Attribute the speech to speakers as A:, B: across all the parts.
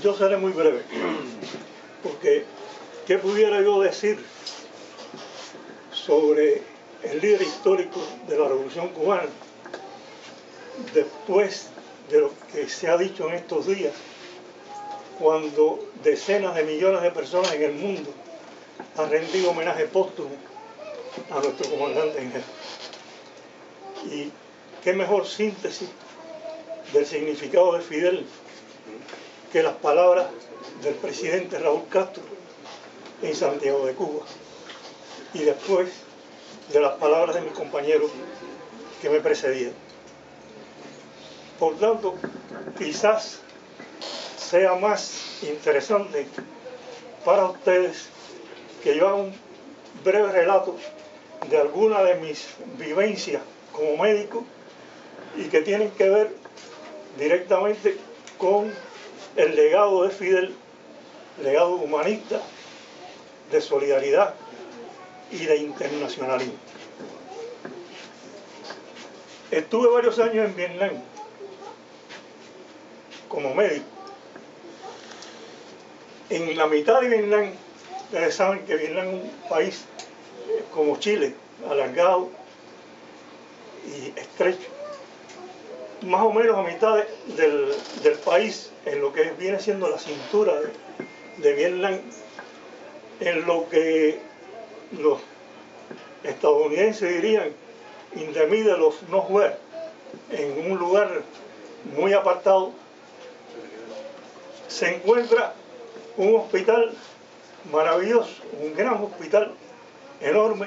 A: Yo seré muy breve, porque ¿qué pudiera yo decir sobre el líder histórico de la Revolución Cubana después de lo que se ha dicho en estos días, cuando decenas de millones de personas en el mundo han rendido homenaje póstumo a nuestro comandante en jefe? Y qué mejor síntesis del significado de Fidel que las palabras del presidente Raúl Castro en Santiago de Cuba, y después de las palabras de mis compañeros que me precedían. Por tanto, quizás sea más interesante para ustedes que yo haga un breve relato de alguna de mis vivencias como médico y que tienen que ver directamente con el legado de Fidel, legado humanista, de solidaridad y de internacionalismo. Estuve varios años en Vietnam como médico. En la mitad de Vietnam, ustedes saben que Vietnam es un país como Chile, alargado y estrecho. Más o menos a mitad del país, en lo que viene siendo la cintura de Vietnam, en lo que los estadounidenses dirían in the middle of nowhere, en un lugar muy apartado, se encuentra un hospital maravilloso, un gran hospital enorme,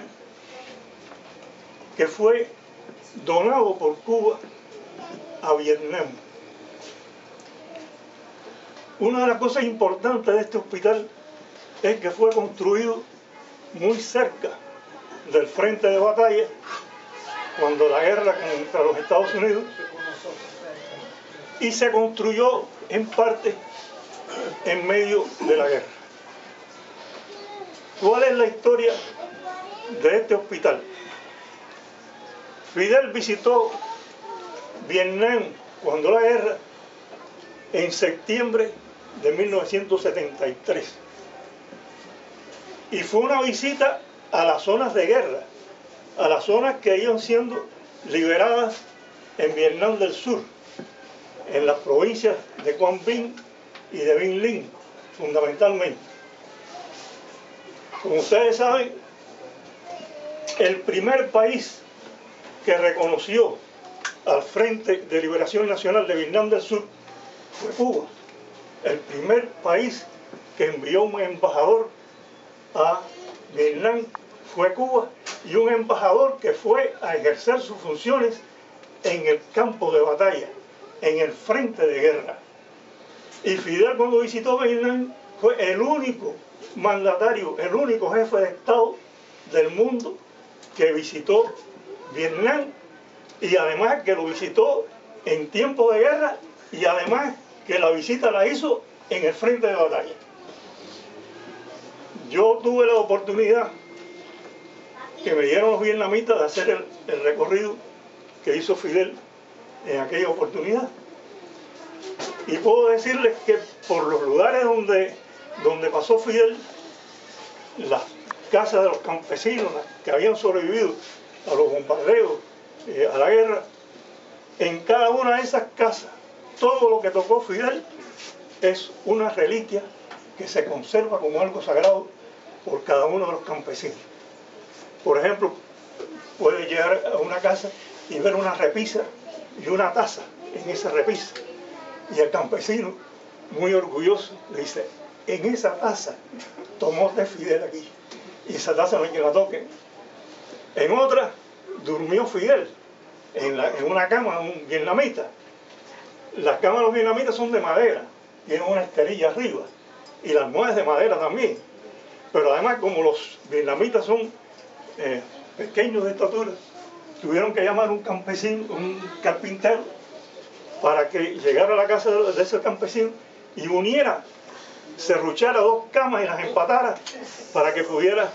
A: que fue donado por Cuba a Vietnam. Una de las cosas importantes de este hospital es que fue construido muy cerca del frente de batalla cuando la guerra contra los Estados Unidos, y se construyó en parte en medio de la guerra. ¿Cuál es la historia de este hospital? Fidel visitó Vietnam cuando la guerra, en septiembre de 1973, y fue una visita a las zonas de guerra, a las zonas que iban siendo liberadas en Vietnam del Sur, en las provincias de Quang Binh y de Vinh Linh, fundamentalmente. Como ustedes saben, el primer país que reconoció al Frente de Liberación Nacional de Vietnam del Sur fue Cuba. El primer país que envió un embajador a Vietnam fue Cuba, y un embajador que fue a ejercer sus funciones en el campo de batalla, en el frente de guerra. Y Fidel, cuando visitó Vietnam, fue el único mandatario, el único jefe de Estado del mundo que visitó Vietnam, y además que lo visitó en tiempo de guerra, y además que la visita la hizo en el frente de batalla. Yo tuve la oportunidad que me dieron los vietnamitas de hacer el recorrido que hizo Fidel en aquella oportunidad. Y puedo decirles que por los lugares donde pasó Fidel, las casas de los campesinos que habían sobrevivido a los bombardeos, a la guerra, en cada una de esas casas, todo lo que tocó Fidel es una reliquia que se conserva como algo sagrado por cada uno de los campesinos. Por ejemplo, puede llegar a una casa y ver una repisa y una taza en esa repisa, y el campesino, muy orgulloso, le dice: en esa taza tomó de Fidel aquí, y esa taza no hay que la toque. En otra durmió Fidel en una cama de un vietnamita. Las camas de los vietnamitas son de madera, tienen una esterilla arriba, y las almohadas de madera también. Pero además, como los vietnamitas son pequeños de estatura, tuvieron que llamar a un campesino, un carpintero, para que llegara a la casa de ese campesino y uniera, serruchara dos camas y las empatara para que pudiera,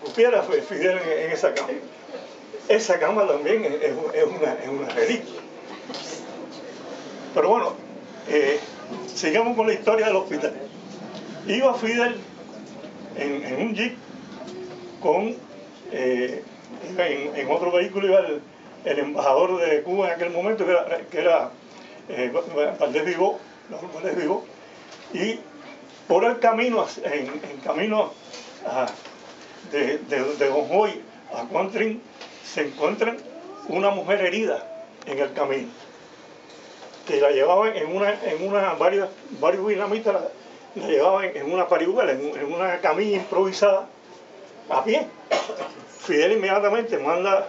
A: cupiera Fidel en esa cama. Esa cama también es una reliquia. Pero bueno, sigamos con la historia del hospital. Iba Fidel en un jeep con, en otro vehículo iba el embajador de Cuba en aquel momento, que era Valdés Vivó, y por el camino, en camino de Jonjoy a Contrin, se encuentran una mujer herida en el camino, que la llevaban varios vietnamitas la llevaban en una parihuela, en una camilla improvisada, a pie. Fidel inmediatamente manda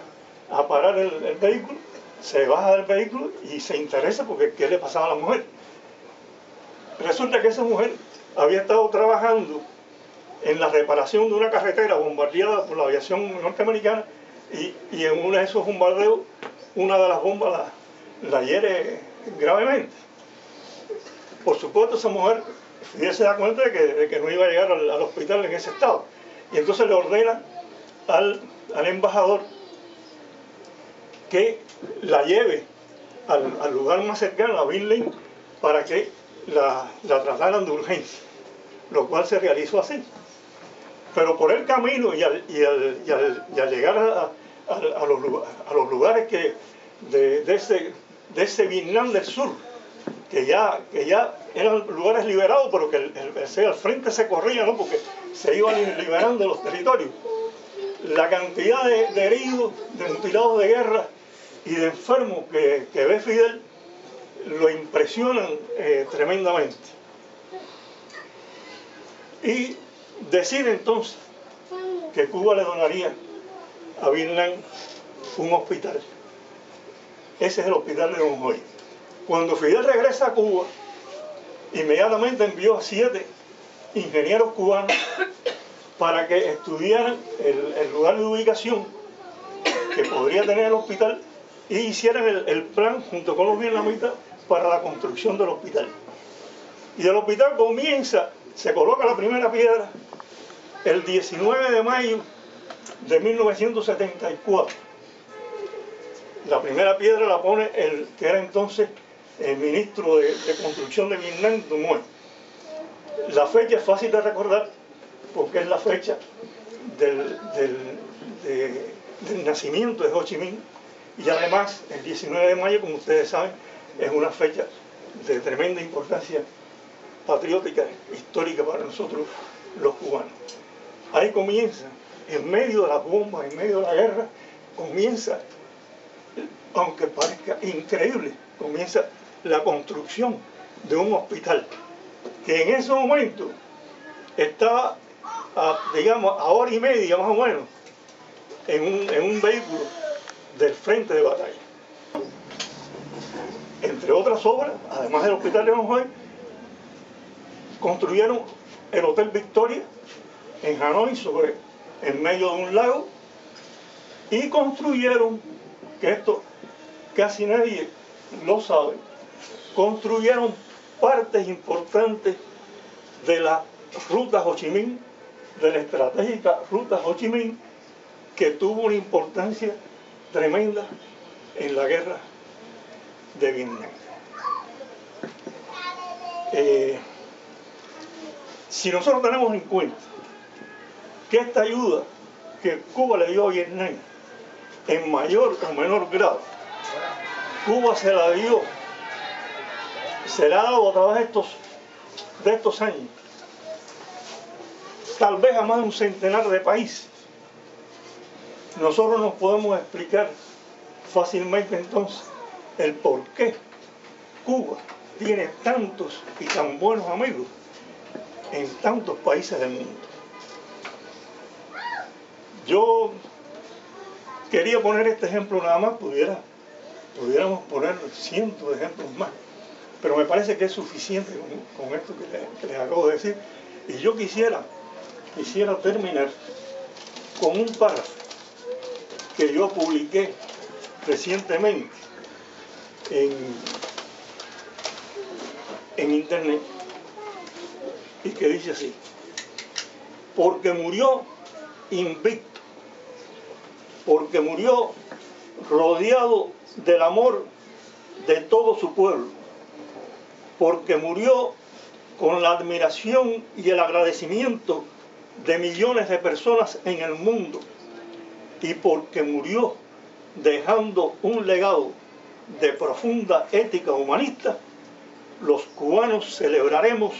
A: a parar el vehículo, se baja del vehículo y se interesa porque qué le pasaba a la mujer. Resulta que esa mujer había estado trabajando en la reparación de una carretera bombardeada por la aviación norteamericana, y en uno de esos bombardeos una de las bombas la hiere gravemente. Por supuesto, esa mujer, Fidel se da cuenta de que no iba a llegar al hospital en ese estado, y entonces le ordena al embajador que la lleve al lugar más cercano, a Bin Laden, para que la trataran de urgencia, lo cual se realizó así. Pero por el camino y al llegar a los lugares de ese Vietnam del Sur, que ya eran lugares liberados, pero que al frente se corría, ¿no? Porque se iban liberando los territorios. La cantidad de heridos, de mutilados de guerra y de enfermos que ve Fidel lo impresionan tremendamente. Y decide entonces que Cuba le donaría a Vietnam un hospital. Ese es el hospital de Jonjoy. Cuando Fidel regresa a Cuba, inmediatamente envió a 7 ingenieros cubanos para que estudiaran el lugar de ubicación que podría tener el hospital y hicieran el plan junto con los vietnamitas para la construcción del hospital. Y el hospital se coloca la primera piedra el 19 de mayo de 1974. La primera piedra la pone el que era entonces el ministro de Construcción de Vietnam, Dong Nguyen. La fecha es fácil de recordar porque es la fecha del nacimiento de Ho Chi Minh, y además el 19 de mayo, como ustedes saben, es una fecha de tremenda importancia patriótica, histórica para nosotros los cubanos. Ahí comienza, en medio de las bombas, en medio de la guerra, comienza, aunque parezca increíble, comienza la construcción de un hospital que en ese momento estaba digamos, a hora y media más o menos en un vehículo del frente de batalla. Entre otras obras, además del hospital de Jonjoy, construyeron el Hotel Victoria en Hanoi, en medio de un lago, y construyeron, que esto casi nadie lo sabe, construyeron partes importantes de la ruta Ho Chi Minh, de la estratégica ruta Ho Chi Minh, que tuvo una importancia tremenda en la guerra de Vietnam. Si nosotros tenemos en cuenta que esta ayuda que Cuba le dio a Vietnam, en mayor o menor grado, Cuba se la ha dado a través de estos años, tal vez a más de un centenar de países, nosotros nos podemos explicar fácilmente entonces el por qué Cuba tiene tantos y tan buenos amigos en tantos países del mundo. Yo quería poner este ejemplo nada más, pudiéramos poner cientos de ejemplos más, pero me parece que es suficiente con esto que les acabo de decir. Y yo quisiera terminar con un párrafo que yo publiqué recientemente en internet, y que dice así: porque murió invicto, porque murió rodeado del amor de todo su pueblo, porque murió con la admiración y el agradecimiento de millones de personas en el mundo, y porque murió dejando un legado de profunda ética humanista, los cubanos celebraremos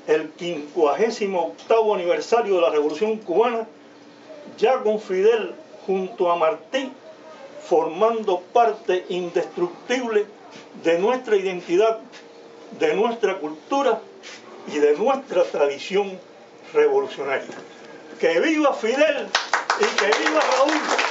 A: el 58º aniversario de la Revolución Cubana, ya con Fidel junto a Martí, formando parte indestructible de nuestra identidad, de nuestra cultura y de nuestra tradición revolucionaria. ¡Que viva Fidel y que viva Raúl!